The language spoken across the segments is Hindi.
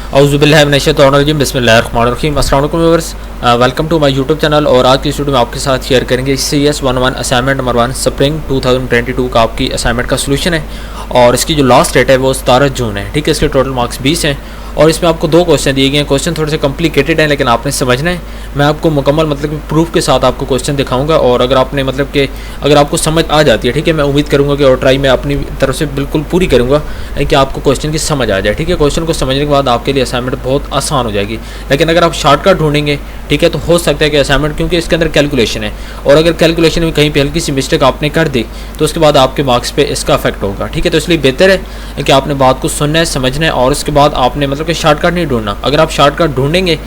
औज़ुबिल्लाहि मिनश्शैतानिर्रजीम बिस्मिल्लाहिर्रहमानिर्रहीम। अस्सलाम वालेकुम viewers, welcome to my YouTube channel. और आज की वीडियो में आपके साथ शेयर करेंगे CS11 असाइनमेंट नंबर 1 स्प्रिंग 2022 का आपकी असाइनमेंट का सोल्यूशन है। और इसकी जो लास्ट डेट है वो 17 जून है। ठीक है, इसके टोटल मार्क्स 20 हैं और इसमें आपको 2 क्वेश्चन दिए गए हैं। क्वेश्चन थोड़े से कॉम्प्लिकेटेड हैं लेकिन आपने समझना है। मैं आपको मुकम्मल मतलब प्रूफ के साथ आपको क्वेश्चन दिखाऊंगा और अगर आपने मतलब कि अगर आपको समझ आ जाती है, ठीक है, मैं उम्मीद करूंगा कि और ट्राई मैं अपनी तरफ से बिल्कुल पूरी करूंगा कि आपको क्वेश्चन की समझ आ जाए। ठीक है, क्वेश्चन को समझने के बाद आपके लिए असाइनमेंट बहुत आसान हो जाएगी। लेकिन अगर आप शॉर्टकट ढूंढेंगे, ठीक है, तो हो सकता है कि असाइनमेंट, क्योंकि इसके अंदर कैलकुलेशन है और अगर कैलकुलेशन में कहीं पे हल्की सी मिस्टेक आपने कर दी तो उसके बाद आपके मार्क्स पे इसका इफेक्ट होगा। ठीक है, तो इसलिए बेहतर है कि आपने बात को सुनना है, समझना है और उसके बाद आपने मतलब कि शॉर्टकट नहीं ढूंढना। अगर आप शॉर्टकट ढूंढेंगे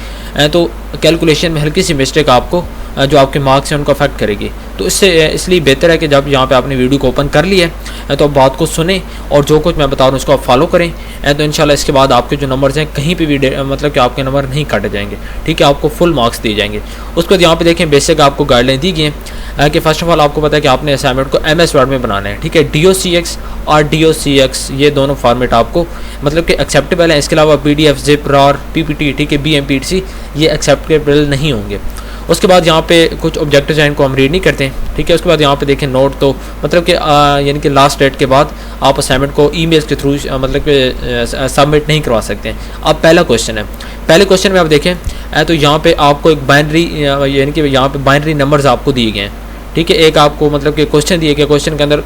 तो कैलकुलेशन में हल्की सी मिस्टेक आपको जो आपके मार्क्स हैं उनको अफेक्ट करेगी। तो इसलिए बेहतर है कि जब यहाँ पे आपने वीडियो को ओपन कर लिया है तो आप बात को सुने और जो कुछ मैं बता रहा हूँ उसको आप फॉलो करें। तो इंशाल्लाह इसके बाद आपके जो नंबर्स हैं कहीं पे भी मतलब कि आपके नंबर नहीं काटे जाएंगे। ठीक है, आपको फुल मार्क्स दिए जाएंगे। उसके बाद यहाँ पे देखें बेसिक आपको गाइडलाइन दी गई है कि फर्स्ट ऑफ ऑल आपको पता है कि आपने असाइनमेंट को MS वर्ड में बनाना है। ठीक है, DOCX और DOCX ये दोनों फॉर्मेट आपको मतलब कि एक्सेप्टेबल है। इसके अलावा PDF, ZIP, RAR, PPT, ठीक है, BMPTC ये एक्सेप्टेबल नहीं होंगे। उसके बाद यहाँ पे कुछ ऑब्जेक्टिव्स हैं, इनको हम रीड नहीं करते हैं। ठीक है, उसके बाद यहाँ पे देखें नोट, तो मतलब कि यानी कि लास्ट डेट के बाद आप असाइनमेंट को ईमेल्स के थ्रू मतलब कि सबमिट नहीं करवा सकते हैं। अब पहला क्वेश्चन है, पहले क्वेश्चन में आप देखें तो यहाँ पे आपको एक बाइनरी यानी कि यहाँ पे बाइनरी नंबर्स आपको दिए गए हैं। ठीक है, एक आपको मतलब कि क्वेश्चन दिए गए, क्वेश्चन के अंदर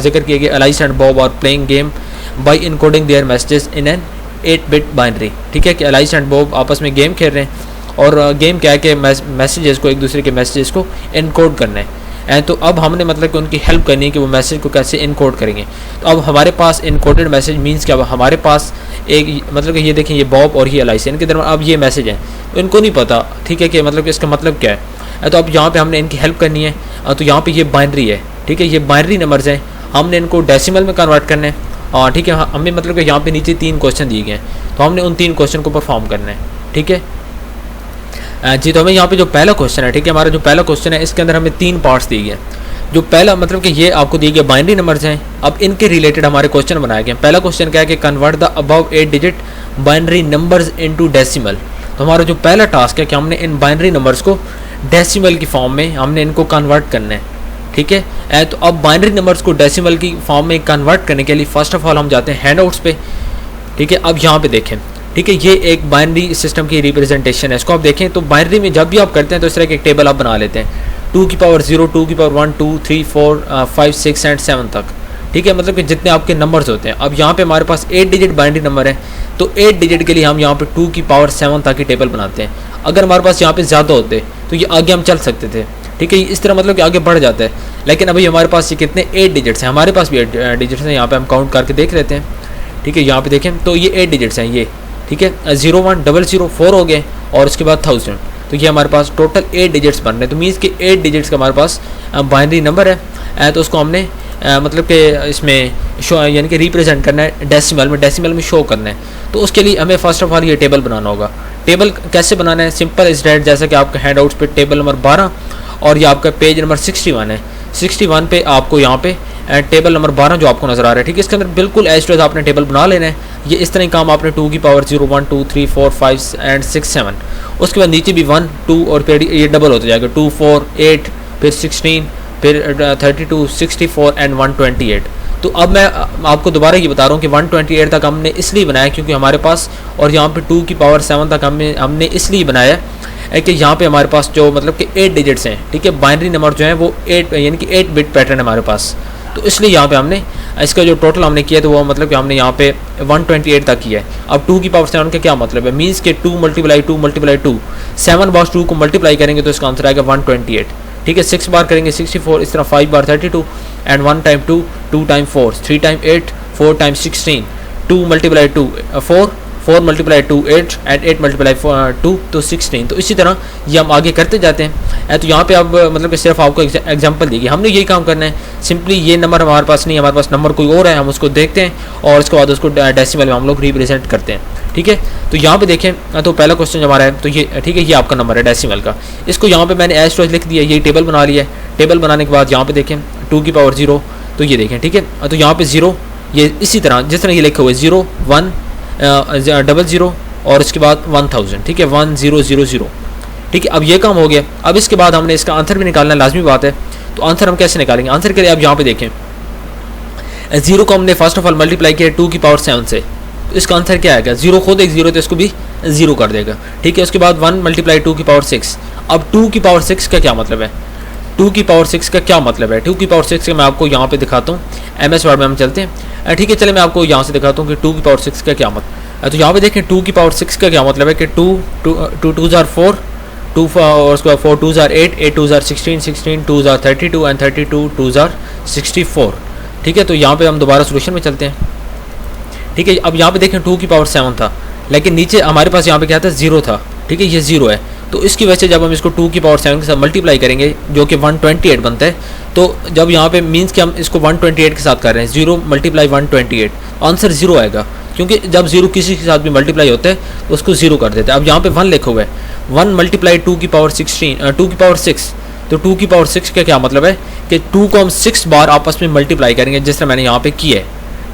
जिक्र किया गया Alice and Bob are playing game by encoding their messages in an 8-bit binary. ठीक है, कि एलाइस एंड बॉब आपस में गेम खेल रहे हैं और गेम क्या है कि मैसेजेस को, एक दूसरे के मैसेजेस को इनकोड करना है। तो अब हमने मतलब कि उनकी हेल्प करनी है कि वो मैसेज को कैसे इनकोड करेंगे। तो अब हमारे पास इनकोडेड मैसेज मीन्स क्या, हमारे पास एक मतलब कि ये देखें ये बॉब और ये एलाइस इनके दरमियान अब ये मैसेज है तो इनको नहीं पता। ठीक है, कि मतलब कि इसका मतलब क्या है। तो अब यहाँ पे हमने इनकी हेल्प करनी है। तो यहाँ पे ये बाइनरी है। ठीक है, ये बाइनरी नंबर्स हैं, हमने इनको डेसिमल में कन्वर्ट करना है। ठीक है, हमें मतलब कि यहाँ पे नीचे 3 क्वेश्चन दिए गए हैं तो हमने उन 3 क्वेश्चन को परफॉर्म करना है। ठीक है जी, तो हमें यहाँ पे जो पहला क्वेश्चन है, ठीक है, हमारा जो पहला क्वेश्चन है इसके अंदर हमें 3 पार्ट्स दिए गए हैं। जो पहला मतलब कि ये आपको दिए गए बाइनरी नंबर्स हैं, अब इनके रिलेटेड हमारे क्वेश्चन बनाए गए हैं। पहला क्वेश्चन क्या है कि convert the above 8 digit binary numbers into decimal. तो हमारा जो पहला टास्क है कि हमने इन बाइनरी नंबर्स को डेसिमल की फॉर्म में हमने इनको कन्वर्ट करना है। ठीक है, तो अब बाइनरी नंबर्स को डेसिमल की फॉर्म में कन्वर्ट करने के लिए फर्स्ट ऑफ ऑल हम जाते हैं हैंडआउट्स पे। ठीक है, अब यहाँ पे देखें, ठीक है, ये एक बाइनरी सिस्टम की रिप्रेजेंटेशन है। इसको आप देखें तो बाइनरी में जब भी आप करते हैं तो इस तरह के एक टेबल आप बना लेते हैं 2 की पावर 0, 2 की पावर 1, 2, 3, 4, 5, 6 एंड 7 तक। ठीक है, मतलब कि जितने आपके नंबर्स होते हैं। अब यहाँ पे हमारे पास 8 डिजिट बाइनरी नंबर है तो 8 डिजिट के लिए हम यहाँ पे 2 की पावर 7 तक की टेबल बनाते हैं। अगर हमारे पास यहाँ पे ज़्यादा होते तो ये आगे हम चल सकते थे। ठीक है, इस तरह मतलब कि आगे बढ़ जाता है। लेकिन अभी हमारे पास ये कितने 8 डिजिट्स हैं, हमारे पास भी 8 डिजिट्स हैं। यहाँ पे हम काउंट करके देख लेते हैं। ठीक है, यहाँ पे देखें तो ये 8 डिजिट्स हैं ये। ठीक है, 01004 हो गए और उसके बाद 1000। तो ये हमारे पास टोटल 8 डिजिट्स बन रहे हैं। तो मीन्स कि 8 डिजिट्स का हमारे पास बाइनरी नंबर है। तो उसको हमने मतलब कि इसमें शो यानी कि रिप्रेजेंट करना है डेसिमल में शो करना है। तो उसके लिए हमें फर्स्ट ऑफ ऑल ये टेबल बनाना होगा। टेबल कैसे बनाना है, सिंपल इज डेट, जैसा कि आपके हैंडआउट्स पे टेबल नंबर 12 और ये आपका पेज नंबर 61 है। 61 पे आपको यहाँ पे टेबल नंबर 12 जो आपको नजर आ रहा है। ठीक है, इसके अंदर बिल्कुल एज टू एज आपने टेबल बना लेना है। ये इस तरह काम आपने 2 की पावर 0, 1, 2, 3, 4, 5 एंड 6, 7। उसके बाद नीचे भी 1, 2 और फिर ये डबल होता जाएगा 2, 4, 8, फिर 16, फिर 32, 64 एंड 128। तो अब मैं आपको दोबारा ये बता रहा हूँ कि 128 तक हमने इसलिए बनाया क्योंकि हमारे पास, और यहाँ पे 2 की पावर 7 तक हमने इसलिए बनाया है कि यहाँ पे हमारे पास जो मतलब कि 8 डिजिट्स हैं। ठीक है, बाइनरी नंबर जो है वो 8 यानी कि 8 बिट पैटर्न है हमारे पास। तो इसलिए यहाँ पे हमने इसका जो टोटल हमने किया तो वो मतलब कि हमने यहाँ पे 128 तक किया है। अब 2 की पावर 7 का क्या मतलब है, मीन्स के 2 × 2 7 बार 2 को मल्टीप्लाई करेंगे तो इसका आंसर आएगा 128। ठीक है, 6 बार करेंगे 64, इस तरह 5 बार 32 and 1 time 2, 2 time 4, 3 time 8, 4 time 16, 2 × 2 4, 4 × 2 8 and 8 × 2 तो 16। तो इसी तरह ये हम आगे करते जाते हैं। तो यहाँ पे अब मतलब कि सिर्फ आपको एग्जांपल देगी, हमने यही काम करना है। सिंपली ये नंबर हमारे पास नहीं, हमारे पास नंबर कोई और है, हम उसको देखते हैं और उसके बाद उसको डेसिमल में हम लोग रिप्रेजेंट करते हैं। ठीक है, तो यहाँ पे देखें तो पहला क्वेश्चन हमारा है तो ये ठीक है, ये आपका नंबर है डेसिमल का। इसको यहाँ पे मैंने एज टू एज लिख दिया, ये टेबल बना लिया है। टेबल बनाने के बाद यहाँ पे देखें 2 की पावर 0 तो ये देखें। ठीक है, तो यहाँ पे 0 ये इसी तरह जिस तरह ये लिखे हुए 0, 1, 00 और इसके बाद 1000, ठीक है, 1000, ठीक है। अब ये काम हो गया। अब इसके बाद हमने इसका आंसर भी निकालना है, लाजमी बात है। तो आंसर हम कैसे निकालेंगे? आंसर के लिए आप यहाँ पे देखें, 0 को हमने फर्स्ट ऑफ ऑल मल्टीप्लाई किया 2 की पावर 7 से, तो इसका आंसर क्या आएगा? 0 खुद एक 0 तो इसको भी 0 कर देगा, ठीक है। उसके बाद 1 मल्टीप्लाई 2 की पावर 6। अब 2 की पावर 6 का क्या मतलब है? 2 की पावर 6 का क्या मतलब है? 2 की पावर 6 का मैं आपको यहाँ पे दिखाता हूँ। MS वर्ड में हम चलते हैं, ठीक है। चले मैं आपको यहाँ से दिखाता हूँ कि 2 की पावर 6 का क्या मतलब। तो यहाँ पे देखें 2 की पावर 6 का क्या मतलब है कि 2 2 4 4, 2 और उसके बाद 4 2 8, 8 2 16, 16 2 32 एंड 32 2 64, ठीक है। तो यहाँ पे हम दोबारा सोल्यूशन में चलते हैं, ठीक है। अब यहाँ पे देखें 2 की पावर 7 था, लेकिन नीचे हमारे पास यहाँ पे क्या था? 0 था, ठीक है, ये 0 है। तो इसकी वजह से जब हम इसको 2 की पावर 7 के साथ मल्टीप्लाई करेंगे जो कि 128 बनता है, तो जब यहाँ पे मीन्स कि हम इसको 128 के साथ कर रहे हैं, 0 मल्टीप्लाई 128, आंसर 0 आएगा, क्योंकि जब 0 किसी के साथ भी मल्टीप्लाई होता है तो उसको 0 कर देते हैं। अब यहाँ पे 1 लिखा हुआ है, 1 मल्टीप्लाई 2 की पावर 16, 2 की पावर 6। तो 2 की पावर 6 का क्या मतलब है कि 2 को हम 6 बार आपस में मल्टीप्लाई करेंगे, जिस तरह मैंने यहाँ पे किया है,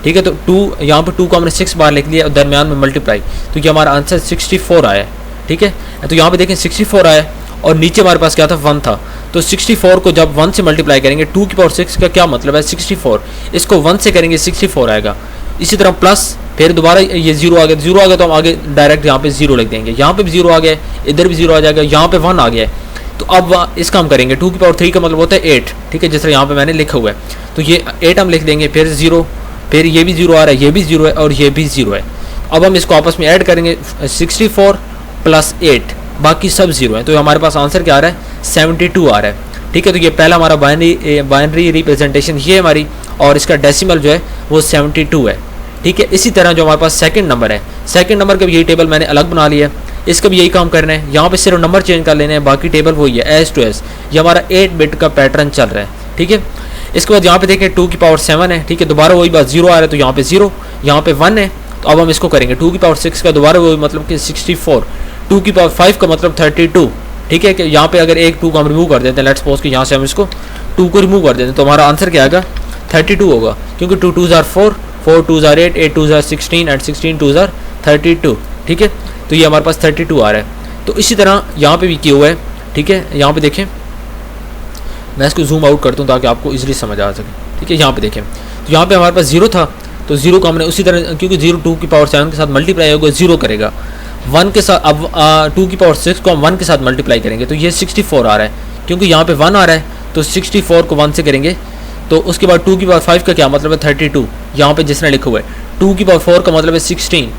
ठीक है। तो 2 यहाँ पे 2 को हमने 6 बार लिख लिया और दरमियान में मल्टीप्लाई, तो ये हमारा आंसर 64 आया, ठीक है। तो यहाँ पे देखें 64 आया और नीचे हमारे पास क्या था? 1 था। तो 64 को जब 1 से मल्टीप्लाई करेंगे, 2 की पावर 6 का क्या मतलब है? 64, इसको 1 से करेंगे 64 आएगा। इसी तरह प्लस फिर दोबारा ये 0 आ गया, 0 आ गया तो हम आगे डायरेक्ट यहाँ पे 0 लिख देंगे, यहाँ पे भी 0 आ गया, इधर भी 0 आ जाएगा, यहाँ पे 1 आ गया है। तो अब इसका हम करेंगे 2 की पावर 3 का मतलब होता है 8, ठीक है, जिस तरह यहाँ पे मैंने लिखा हुआ है। तो ये 8 हम लिख देंगे, फिर 0, फिर ये भी 0 आ रहा है, ये भी 0 है और ये भी 0 है। अब हम इसको आपस में ऐड करेंगे, 64 प्लस 8, बाकी सब 0 है। तो हमारे पास आंसर क्या आ रहा है? 72 आ रहा है, ठीक है। तो ये पहला हमारा बाइनरी रिप्रेजेंटेशन ये हमारी, और इसका डेसिमल जो है वो 72 है, ठीक है। इसी तरह जो हमारे पास सेकंड नंबर है, सेकंड नंबर का भी यही टेबल मैंने अलग बना लिया है, इसका भी यही काम करना है। यहाँ पे सिर्फ नंबर चेंज कर लेने हैं, बाकी टेबल वही है, एस टू एस। ये हमारा 8 बिट का पैटर्न चल रहा है, ठीक है। इसके बाद यहाँ पे देखें 2 की पावर 7 है, ठीक है, दोबारा वही बात, 0 आ रहा है तो यहाँ पे 0, यहाँ पे 1 है। तो अब हम इसको करेंगे 2 की पावर 6 का दोबारा वही मतलब कि 64, 2 की पावर 5 का मतलब 32, ठीक है। कि यहाँ पे अगर एक 2 को हम रिमूव कर देते हैं, लेट्स सपोज कि यहाँ से हम इसको 2 को रिमूव कर देते हैं, तो हमारा आंसर क्या आएगा? 32 होगा, क्योंकि 2 2 4, 4 2 8, 8 2 16 एंड 16 2 32, ठीक है। तो ये हमारे पास 32 आ रहा है। तो इसी तरह यहाँ पे भी किया हुआ है, ठीक है। यहाँ पे देखें, मैं इसको जूम आउट करता हूँ ताकि आपको इजीली समझ आ सके, ठीक है। यहाँ पे देखें, तो यहाँ पे हमारे पास 0 था, तो 0 को हमने उसी तरह, क्योंकि 0 2 की पावर 7 के साथ मल्टीप्लाई होगा, 0 करेगा 1 के साथ। अब 2 की पावर 6 को हम 1 के साथ मल्टीप्लाई करेंगे, तो ये 64 आ रहा है, क्योंकि यहाँ पे 1 आ रहा है, तो 64 को 1 से करेंगे। तो उसके बाद 2 की पावर 5 का क्या मतलब है? 32, यहाँ पे जिसने लिखा हुआ है। 2 की पावर 4 का मतलब है 16,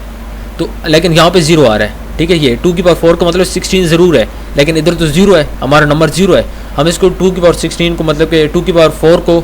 तो लेकिन यहाँ पे 0 आ रहा है, ठीक है। ये 2 की पावर 4 का मतलब 16 ज़रूर है, लेकिन इधर तो 0 है, हमारा नंबर 0 है। हम इसको 2 की पावर 16 को मतलब कि 2 की पावर 4 को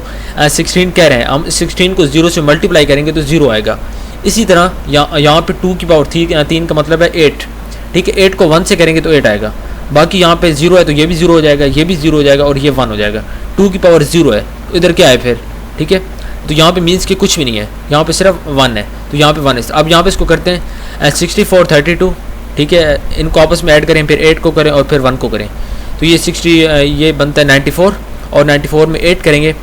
16 कह रहे हैं, हम 16 को 0 से मल्टीप्लाई करेंगे तो 0 आएगा। इसी तरह यहाँ पे 2 की पावर 3 का मतलब है 8, ठीक है। 8 को 1 से करेंगे तो 8 आएगा, बाकी यहाँ पे 0 है तो ये भी 0 हो जाएगा, ये भी 0 हो जाएगा और ये 1 हो जाएगा। 2 की पावर 0 है, तो इधर क्या है फिर, ठीक है। तो यहाँ पे मीन्स कि कुछ भी नहीं है, यहाँ पे सिर्फ 1 है, तो यहाँ पे 1 है। अब यहाँ पे इसको करते हैं 64 32, ठीक है, इनको आपस में ऐड करें, फिर 8 को करें और फिर 1 को करें, तो ये 60 ये बनता है 94, और 94 में 8 करेंगे,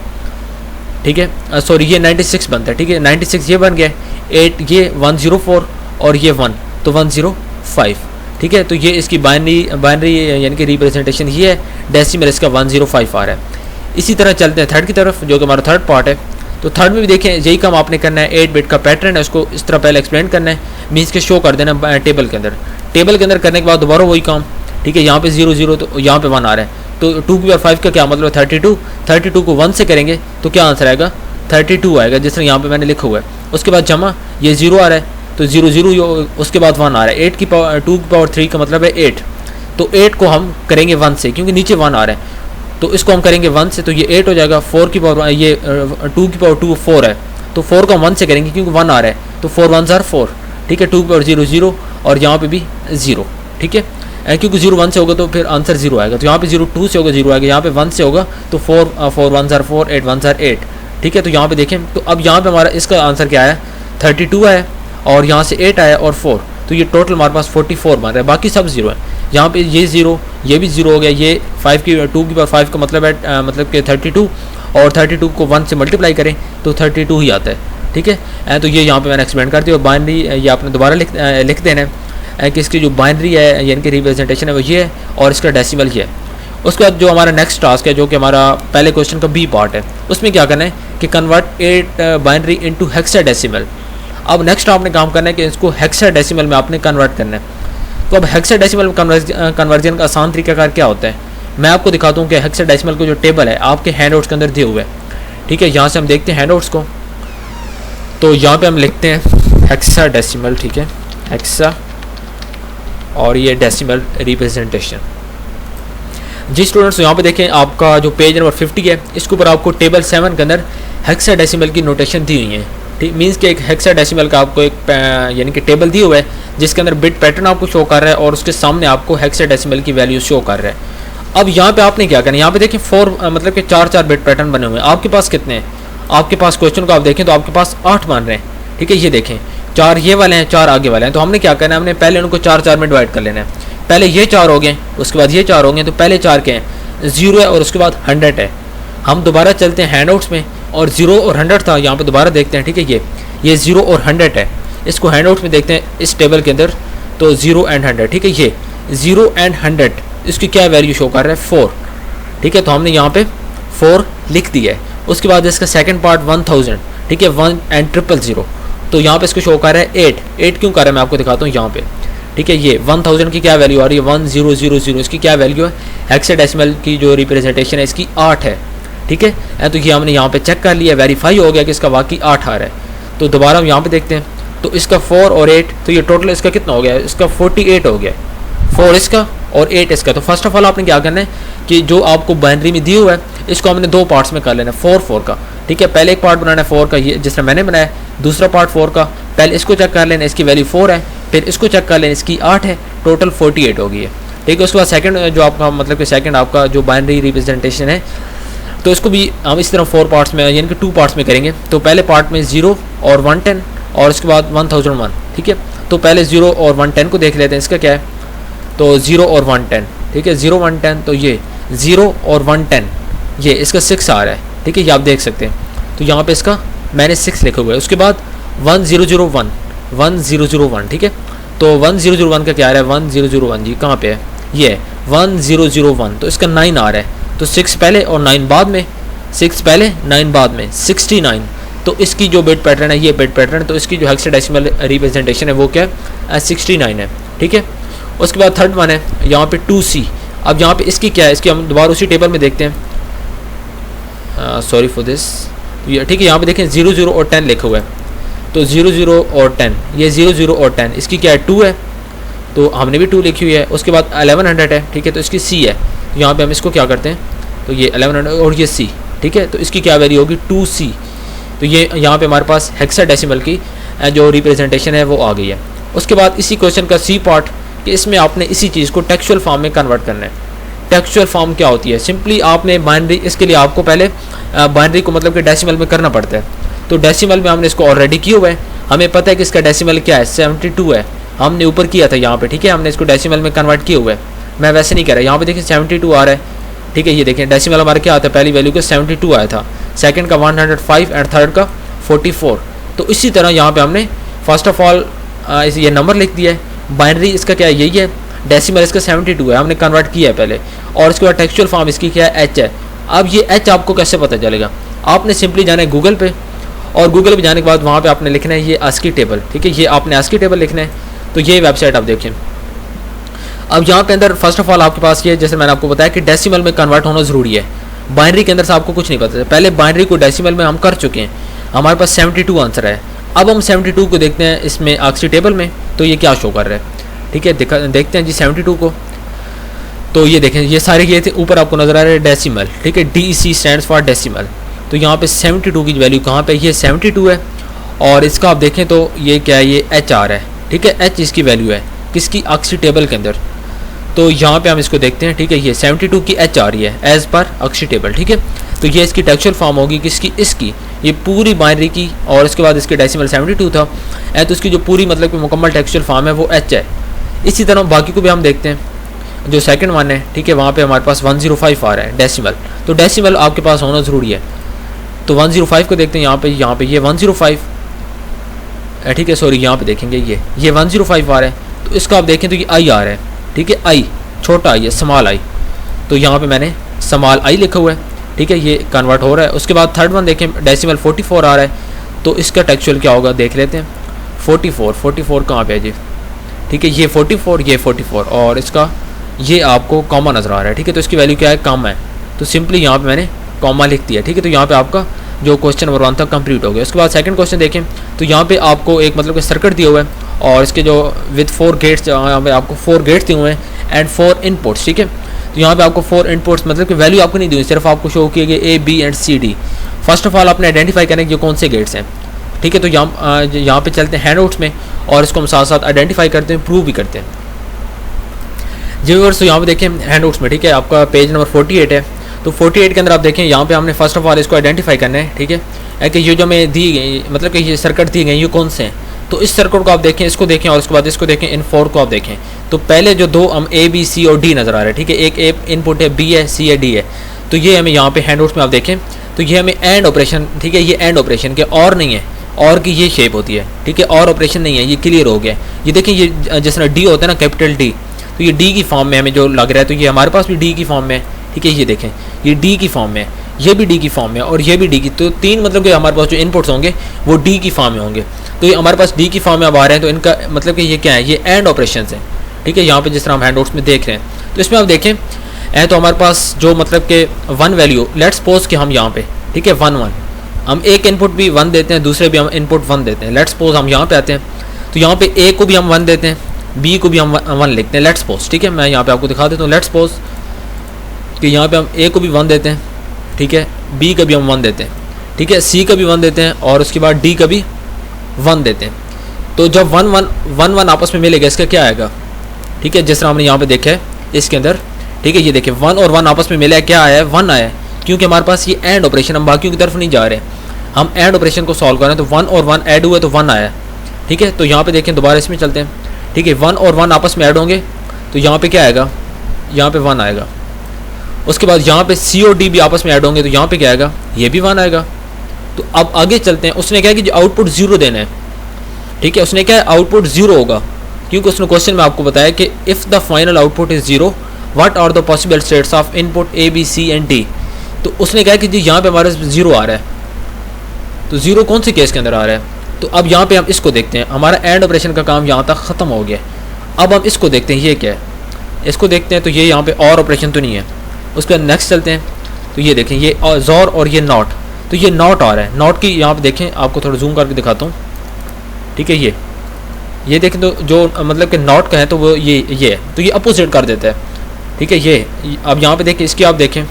ठीक है, सॉरी ये 96 बनता है, ठीक है। 96 ये बन गया, 8 ये 104 और ये 1, तो 105, ठीक है। तो ये इसकी बाइनरी यानी कि रिप्रेजेंटेशन ये है, डेसिमल इसका 105 आ रहा है। इसी तरह चलते हैं थर्ड की तरफ, जो कि हमारा थर्ड पार्ट है। तो थर्ड में भी देखें, यही काम आपने करना है, 8 बिट का पैटर्न है, उसको इस तरह पहले एक्सप्लेन करना है, मीन्स के शो कर देना टेबल के अंदर। टेबल के अंदर करने के बाद दोबारा वही काम, ठीक है। यहाँ पे 0 0 तो यहाँ पे 1 आ रहा है, तो 2 की पावर 5 का क्या मतलब 32, 32 को 1 से करेंगे तो क्या आंसर आएगा? 32 आएगा, जिस तरह यहाँ पे मैंने लिखा हुआ है। उसके बाद जमा, ये 0 आ रहा है, तो 0 0, उसके बाद 1 आ रहा है। 2 की पावर 3 का मतलब है 8, तो 8 को हम करेंगे 1 से, क्योंकि नीचे 1 आ रहा है, तो इसको हम करेंगे 1 से, तो ये 8 हो जाएगा। 4 की पावर ये 2 की पावर 2 4 है, तो 4 को हम 1 से करेंगे क्योंकि 1 आ रहा है, तो 4 1 are 4, ठीक है। 2 की पावर 0 0 और यहाँ पे भी 0, ठीक है, क्योंकि 0 1 से होगा तो फिर आंसर 0 आएगा। तो यहाँ पे 0 2 से होगा 0 आएगा, यहाँ पे 1 से होगा तो 4 1 are 4, 8 1 are 8, ठीक है। तो यहाँ पे देखें, तो अब यहाँ पे हमारा इसका आंसर क्या आया? 32 आया, और यहाँ से 8 आया और 4, तो ये टोटल हमारे पास 44 बन रहा है, बाकी सब 0 है। यहाँ पे ये 0, ये भी 0 हो गया, ये 2 की पावर 5 का मतलब है मतलब कि 32, और 32 को 1 से मल्टीप्लाई करें तो 32 ही आता है, ठीक है। तो ये यहाँ पे मैंने एक्सप्लेन कर दिया। बाइनरी ये आपने दोबारा लिख देना है। कि इसकी जो बाइनरी है यानी कि रिप्रेजेंटेशन है वो ये है और इसका डेसिमल ये है। उसके बाद जो हमारा नेक्स्ट टास्क है जो कि हमारा पहले क्वेश्चन का बी पार्ट है, उसमें क्या करना है कि कन्वर्ट 8 बाइनरी इनटू हेक्साडेसिमल। अब नेक्स्ट आपने काम करना है कि इसको हेक्साडेसिमल में आपने कन्वर्ट करना है। तो अब हेक्साडेसिमल कन्वर्जन का आसान तरीकाकार क्या होता है, मैं आपको दिखाता हूँ कि हेक्साडेसिमल का जो टेबल है आपके हैंडआउट्स के अंदर दिए हुए है। ठीक है, यहाँ से हम देखते हैं हैंडआउट्स को। तो यहाँ पे हम लिखते हैं हेक्साडेसिमल, ठीक है, हेक्सा और ये डेसिमल रिप्रेजेंटेशन। जी स्टूडेंट्स, यहाँ पे देखें आपका जो पेज नंबर 50 है इसके ऊपर आपको टेबल 7 के अंदर हेक्साडेसिमल की नोटेशन दी हुई है। ठीक, मीन्स कि एक हेक्साडेसिमल का आपको एक यानी कि टेबल दी हुआ है जिसके अंदर बिट पैटर्न आपको शो कर रहा है और उसके सामने आपको हेक्साडेसिमल की वैल्यू शो कर रहा है। अब यहाँ पे आपने क्या करना है, यहाँ पे देखें 4 मतलब कि 4 बिट पैटर्न बने हुए हैं। आपके पास कितने हैं, आपके पास क्वेश्चन को आप देखें तो आपके पास 8 बन रहे हैं। ठीक है, ये देखें 4 ये वाले हैं, 4 आगे वाले हैं। तो हमने क्या करना है, हमने पहले उनको 4 में डिवाइड कर लेना है। पहले ये 4 हो गए, उसके बाद ये 4 हो गए। तो पहले 4 के हैं 0 है और उसके बाद 100 है। हम दोबारा चलते हैं हैंडआउट्स में और 0 और 100 था, यहाँ पे दोबारा देखते हैं। ठीक है, ये 0 और 100 है, इसको हैंडआउट्स में देखते हैं इस टेबल के अंदर। तो 0 एंड 100, ठीक है, ये 0 एंड 100 इसकी क्या वैल्यू शो कर रहा है 4। ठीक है, तो हमने यहाँ पे 4 लिख दिया है। उसके बाद इसका सेकंड पार्ट 1000, ठीक है, 1 एंड 000। तो यहाँ पे इसको शो कर रहा है 8 क्यों कर रहा है मैं आपको दिखाता हूँ यहाँ पे। ठीक है, ये 1000 की क्या वैल्यू आ रही है 1000, इसकी क्या वैल्यू है, हेक्साडेसिमल की जो रिप्रेजेंटेशन है इसकी 8 है। ठीक है, तो ये हमने यहाँ पे चेक कर लिया, वेरीफाई हो गया कि इसका वाकई 8 आ रहा है। तो दोबारा हम यहाँ पे देखते हैं तो इसका 4 और 8, तो ये टोटल इसका कितना हो गया, इसका 48 हो गया, 4 इसका और 8 इसका। तो फर्स्ट ऑफ ऑल आपने क्या करना है कि जो आपको बाइनरी में दिया हुआ है इसको हमने 2 पार्ट्स में कर लेना है, 4 का। ठीक है, पहले एक पार्ट बनाना है 4 का, ये जिस तरह मैंने बनाया, दूसरा पार्ट 4 का। पहले इसको चेक कर लेना, इसकी वैल्यू 4 है, फिर इसको चेक कर लेना, इसकी 8 है, टोटल 48 हो गई है। ठीक है, उसके बाद सेकंड जो आपका मतलब कि सेकंड आपका जो बाइनरी रिप्रेजेंटेशन है तो इसको भी हम इस तरह 4 पार्ट्स में यानी कि 2 पार्ट्स में करेंगे। तो पहले पार्ट में 0 और 110 और उसके बाद 1001। ठीक है, तो पहले 0 और 110 को देख लेते हैं, इसका क्या है। तो 0 और 110, ठीक है, 0 110, तो ये 0 और 110 ये इसका 6 आ रहा है। ठीक है, ये आप देख सकते हैं। तो यहाँ पे इसका मैंने 6 लिखा हुआ है। उसके बाद 1001, ठीक है, तो 1001 का क्या आ रहा है 1001 जी कहाँ पे है, ये है 1001। तो इसका 9 आ रहा है, तो 6 पहले और 9 बाद में, 6 पहले 9 बाद में 69। तो इसकी जो बिट पैटर्न है ये बिट पैटर्न, तो इसकी जो हेक्साडेसिमल रिप्रेजेंटेशन है वो क्या है 69 है। ठीक है, उसके बाद थर्ड वन है यहाँ पे 2C। अब यहाँ पे इसकी क्या है, इसकी हम दोबारा उसी टेबल में देखते हैं, सॉरी फॉर दिस। ठीक है, यहाँ पे देखें 00 और 10 लिखा हुआ है। तो 00 और 10, ये 00 और 10 इसकी क्या है 2 है, तो हमने भी 2 लिखी हुई है। उसके बाद 1100 है, ठीक है, तो इसकी C है। तो यहाँ पे हम इसको क्या करते हैं, तो ये 1100 और ये C, ठीक है, तो इसकी क्या वैल्यू होगी 2C। तो ये यहाँ पे हमारे पास हेक्साडेसिमल की जो रिप्रेजेंटेशन है वो आ गई है। उसके बाद इसी क्वेश्चन का C पार्ट कि इसमें आपने इसी चीज़ को टेक्सचुअल फॉर्म में कन्वर्ट करना है। टेक्सचुअल फॉर्म क्या होती है, सिंपली आपने बाइनरी, इसके लिए आपको पहले बाइनरी को मतलब कि डेसिमल में करना पड़ता है। तो डेसिमल में हमने इसको ऑलरेडी किया हुआ है, हमें पता है कि इसका डेसिमल क्या है 72 है, हमने ऊपर किया था यहाँ पे। ठीक है, हमने इसको डेसिमल में कन्वर्ट किया हुआ है, मैं वैसे नहीं कह रहा। यहाँ पे देखिए 72 आ रहा है। ठीक है, ये देखें डेसिमल हमारा क्या आता है, पहली वैल्यू का 72 आया था, सेकंड का 105 एंड थर्ड का 44। तो इसी तरह यहाँ पे हमने फर्स्ट ऑफ ऑल ये नंबर लिख दिया है, बाइनरी इसका क्या है यही है, डेसिमल इसका 72 है, हमने कन्वर्ट किया है पहले, और इसके बाद टेक्सचुअल फॉर्म इसकी क्या है H है। अब ये H आपको कैसे पता चलेगा, आपने सिंपली जाना है गूगल पे, और गूगल पे जाने के बाद वहाँ पे आपने लिखना है ये ASCII टेबल। ठीक है, ये आपने ASCII टेबल लिखना है। तो ये वेबसाइट आप देखें। अब यहाँ पे अंदर फर्स्ट ऑफ ऑल आपके पास ये, जैसे मैंने आपको बताया कि डेसिमल में कन्वर्ट होना ज़रूरी है, बाइनरी के अंदर से आपको कुछ नहीं पता। पहले बाइनरी को डेसिमल में हम कर चुके हैं, हमारे पास 72 आंसर है। अब हम 72 को देखते हैं इसमें ASCII टेबल में, तो ये क्या शो कर रहा है। ठीक है, देखते हैं जी 72 को। तो ये देखें, ये सारे ये थे ऊपर आपको नज़र आ रहा है डेसिमल। ठीक है, DEC स्टैंड्स फॉर डेसिमल। तो यहाँ पे 72 की वैल्यू कहाँ पे, ये 72 है, और इसका आप देखें तो ये क्या है, ये H आ रहा है। ठीक है, H इसकी वैल्यू है किसकी, ASCII टेबल के अंदर। तो यहाँ पे हम इसको देखते हैं। ठीक है, ये 72 की H आ रही है एज पर ASCII टेबल। ठीक है, तो ये इसकी टेक्सचुअल फॉर्म होगी किसकी, इसकी, ये पूरी बाइनरी की, और इसके बाद इसके डेसिमल 72 था, तो इसकी जो पूरी मतलब कि मुकम्मल टेक्सचुअल फॉर्म है वो H है। इसी तरह बाकी को भी हम देखते हैं, जो सेकंड वन है। ठीक है, वहाँ पे हमारे पास 105 आ रहा है डेसिमल, तो डेसिमल आपके पास होना ज़रूरी है। तो 105 को देखते हैं, यहाँ पे ये 105, ठीक है, सॉरी यहाँ पे देखेंगे ये 105 आ रहा है। तो इसका आप देखें तो ये आई आ रहा है, ठीक है, आई छोटा आई है, स्मॉल आई, तो यहाँ पे मैंने स्मॉल आई लिखा हुआ है, ठीक है, ये कन्वर्ट हो रहा है। उसके बाद थर्ड वन देखें डेसिमल 44 आ रहा है, तो इसका टेक्चुअल क्या होगा देख लेते हैं। 44 कहाँ पे है जी, ठीक है, ये 44 ये 44 और इसका ये आपको कॉमा नज़र आ रहा है, ठीक है, तो इसकी वैल्यू क्या है, कम है, तो सिंपली यहाँ पे मैंने कॉमा लिख दिया, ठीक है। तो यहाँ पे आपका जो क्वेश्चन नंबर 1 था कंप्लीट हो गया। उसके बाद सेकंड क्वेश्चन देखें तो यहाँ पे आपको एक मतलब कि सर्किट दिया हुआ है और इसके जो विद 4 गेट्स, यहाँ पे आपको 4 गेट्स दिए हुए हैं एंड 4 इनपुट्स, ठीक है। तो यहाँ पे आपको 4 इनपुट्स मतलब कि वैल्यू आपको नहीं दी हुई, सिर्फ आपको शो किए गए A B and C D। First of all आपने आइडेंटिफाई करना है कि कौन से गेट्स हैं, ठीक है। तो यहाँ पे चलते हैं हैंडआउट्स में और इसको हम साथ साथ आइडेंटिफाई करते हैं, प्रूव भी करते हैं जी व्यूअर्स। तो यहाँ पे देखें हैंडआउट्स में, ठीक है, आपका पेज नंबर 48 है। तो 48 के अंदर आप देखें यहाँ पे हमने फर्स्ट ऑफ ऑल इसको आइडेंटिफाई करना है, ठीक है, कि ये जो हमें दी गई मतलब कि ये सर्किट दी गई ये कौन से हैं। तो इस सर्किट को आप देखें, इसको देखें और उसके बाद इसको देखें, इन 4 को आप देखें। तो पहले जो 2 हम A B C और D नज़र आ रहे हैं, ठीक है, एक A इनपुट है, B है, C है, D है। तो ये हमें यहाँ पे हैंडआउट्स में आप देखें तो ये हमें एंड ऑपरेशन, ठीक है, ये एंड ऑपरेशन के और नहीं है, और की ये शेप होती है, ठीक है, और ऑपरेशन नहीं है, ये क्लियर हो गया। ये देखें ये जिस तरह D होता है ना, कैपिटल D, तो ये D की फॉर्म में हमें जो लग रहा है, तो ये हमारे पास भी D की फॉर्म में है, ठीक है। ये देखें ये D की फॉर्म में है, ये भी D की फॉर्म में और ये भी D की, तो 3 मतलब कि हमारे पास जो इनपुट्स होंगे वो D की फॉर्म में होंगे। तो ये हमारे पास D की फॉर्म में अब आ रहे हैं, तो इनका मतलब कि ये क्या है, ये एंड ऑपरेशन है, ठीक है। यहाँ पे जिस तरह हम हैंडआउट्स में देख रहे हैं, तो इसमें आप देखें तो हमारे पास जो मतलब कि 1 वैल्यू, लेट्स सपोज कि हम यहाँ पे, ठीक है, 1 1 हम एक इनपुट भी 1 देते हैं, दूसरे भी हम इनपुट 1 देते हैं। लेट्स सपोज हम यहाँ पे आते हैं, तो यहाँ पे A को भी हम 1 देते हैं, B को भी हम 1 लिखते हैं, लेट्स सपोज, ठीक है। मैं यहाँ पे आपको दिखा देता हूँ, लेट्स सपोज कि यहाँ पे हम A को भी 1 देते हैं, ठीक है, B का भी हम 1 देते हैं, ठीक है, C का भी 1 देते हैं और उसके बाद D का भी 1 देते हैं। तो जब 1 1 आपस में मिलेगा इसका क्या आएगा, ठीक है, जिस तरह हमने यहाँ पे देखा है इसके अंदर, ठीक है, ये देखिए 1 और 1 आपस में मिला है, क्या आया है, 1 आया है, क्योंकि हमारे पास ये एंड ऑपरेशन, हम बाकियों की तरफ नहीं जा रहे, हम एंड ऑपरेशन को सॉल्व कर रहे हैं। तो 1 और 1 ऐड हुए तो 1 आया, ठीक है। तो यहाँ पे देखें दोबारा इसमें चलते हैं, ठीक है, 1 और 1 आपस में ऐड होंगे तो यहाँ पे क्या आएगा, यहाँ पे 1 आएगा। उसके बाद यहाँ पे C और D भी आपस में ऐड होंगे तो यहाँ पे क्या आएगा, ये भी 1 आएगा। तो अब आगे चलते हैं, उसने क्या है कि जो आउटपुट 0 देना है, ठीक है, उसने क्या है आउटपुट 0 होगा, क्योंकि उसने क्वेश्चन में आपको बताया कि if the final output is 0 what are the possible states of input A B C and D। तो उसने कहा कि जी यहाँ पे हमारे 0 आ रहा है, तो 0 कौन से केस के अंदर आ रहा है। तो अब यहाँ पे हम इसको देखते हैं, हमारा एंड ऑपरेशन का काम यहाँ तक ख़त्म हो गया। अब हम इसको देखते हैं, ये क्या है, इसको देखते हैं, तो ये यहाँ पे और ऑपरेशन तो नहीं है। उसके बाद नेक्स्ट चलते हैं, तो ये देखें ये ज़ोर और ये नॉट, तो ये नॉट आ रहा है, नॉट की यहाँ पे देखें, आपको थोड़ा जूम करके दिखाता हूँ, ठीक है। ये देखें तो जो मतलब कि नॉट का है तो वो ये है, तो ये अपोजिट कर देता है, ठीक है। ये अब यहाँ पे देखें, इसकी आप देखें,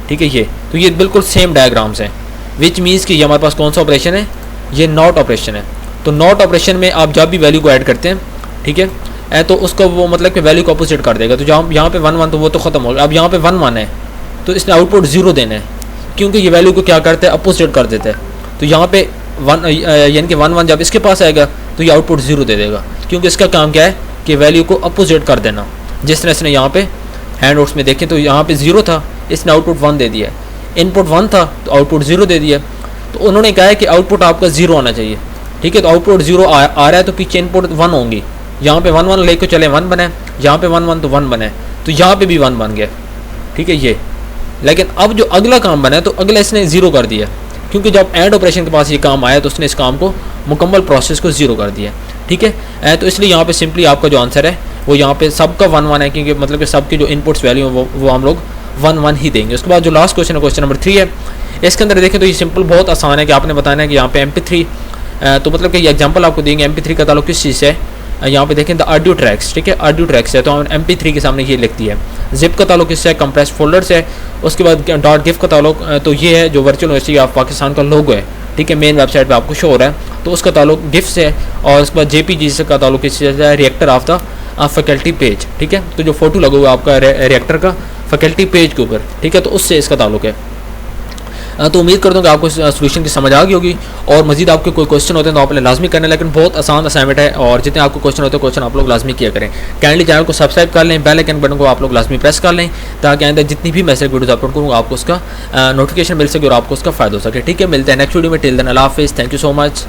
ठीक है, ये तो ये बिल्कुल सेम डायग्राम्स हैं, विच मीन्स कि ये हमारे पास कौन सा ऑपरेशन है, ये नॉट ऑपरेशन है। तो नॉट ऑपरेशन में आप जब भी वैल्यू को ऐड करते हैं, ठीक है, तो उसको वो मतलब कि वैल्यू को अपोजिट कर देगा। तो जहाँ यहाँ पे 1 1 तो वो तो ख़त्म हो गया, अब यहाँ पे 1 1 है तो इसने आउटपुट 0 देना है, क्योंकि ये वैल्यू को क्या करता है, अपोजिट कर देता है। तो यहाँ पे 1 यानी कि 1 1 जब इसके पास आएगा तो ये आउटपुट 0 दे देगा, क्योंकि इसका काम क्या है कि वैल्यू को अपोजिट कर देना। जिस तरह इसने यहाँ पे हैंडआउट्स में देखें तो यहाँ पे 0 था, इसने आउटपुट 1 दे दिया, इनपुट 1 था तो आउटपुट 0 दे दिया। तो उन्होंने कहा है कि आउटपुट आपका 0 आना चाहिए, ठीक है। तो आउटपुट 0 आ रहा है तो पीछे इनपुट 1 होंगी, यहाँ पे 1 1 लेकर चले 1 बने, यहाँ पे 1 1 तो 1 बने, तो यहाँ पे भी 1 बन गया, ठीक है ये। लेकिन अब जो अगला काम बना है तो अगला इसने 0 कर दिया, क्योंकि जब एंड ऑपरेशन के पास ये काम आया तो उसने इस काम को मुकम्मल प्रोसेस को 0 कर दिया, ठीक है। तो इसलिए यहाँ पे सिंपली आपका जो आंसर है वो यहाँ पे सबका 1 1 है, क्योंकि मतलब कि सबके जो इनपुट्स वैल्यू वो हम लोग 1 1 ही देंगे। उसके बाद जो लास्ट क्वेश्चन है, क्वेश्चन नंबर 3 है, इसके अंदर देखें तो ये सिंपल बहुत आसान है कि आपने बताना है कि यहाँ पे MP3, तो मतलब कि ये एग्जांपल आपको देंगे MP3 का ताल्लुक किस चीज़ से है। यहाँ पे देखें द ऑडियो ट्रैक्स, ठीक है, ऑडियो ट्रैक्स है तो हम MP3 के सामने ये लिखती है। जिप का ताल्लुक इससे है, कंप्रेस फोल्डर से है। उसके बाद डॉट गिफ का ताल्लुक तो ये है जो वर्चुअल यूनिवर्सिटी ऑफ पाकिस्तान का लोगो है, ठीक है, मेन वेबसाइट पे आपको शो हो रहा है, तो उसका ताल्लुक गिफ्ट से है। और उसके बाद JPG का ताल्लुक इससे है, reactor of the faculty page, ठीक है, तो जो फोटो लगा हुआ है आपका रिएक्टर का फैकल्टी पेज के ऊपर, ठीक है, तो उससे इसका ताल्लुक है। तो उम्मीद करता हूँ कि आपको सोल्यूशन की समझ आ गई होगी। और मजीद आपके कोई क्वेश्चन होते हैं तो आपने लाजमी करना है, लेकिन बहुत आसान असाइनमेंट है और जितने आपको क्वेश्चन होते हैं क्वेश्चन आप लोग लाजमी किया करें। काइंडली चैनल को सब्सक्राइब कर लें, बेल आइकन बटन को आप लोग लाजमी प्रेस कर लें, ताकि आइंदा जितनी भी मैसेज वीडियोस अपलोड करूँगा आपको उसका नोटिफिकेशन मिल सके और आपको उसका फ़ायदा हो सके। ठीक है, मिलते हैं नेक्स्ट वीडियो में। टिल देन अल्लाह हाफिज़, थैंक यू सो मच।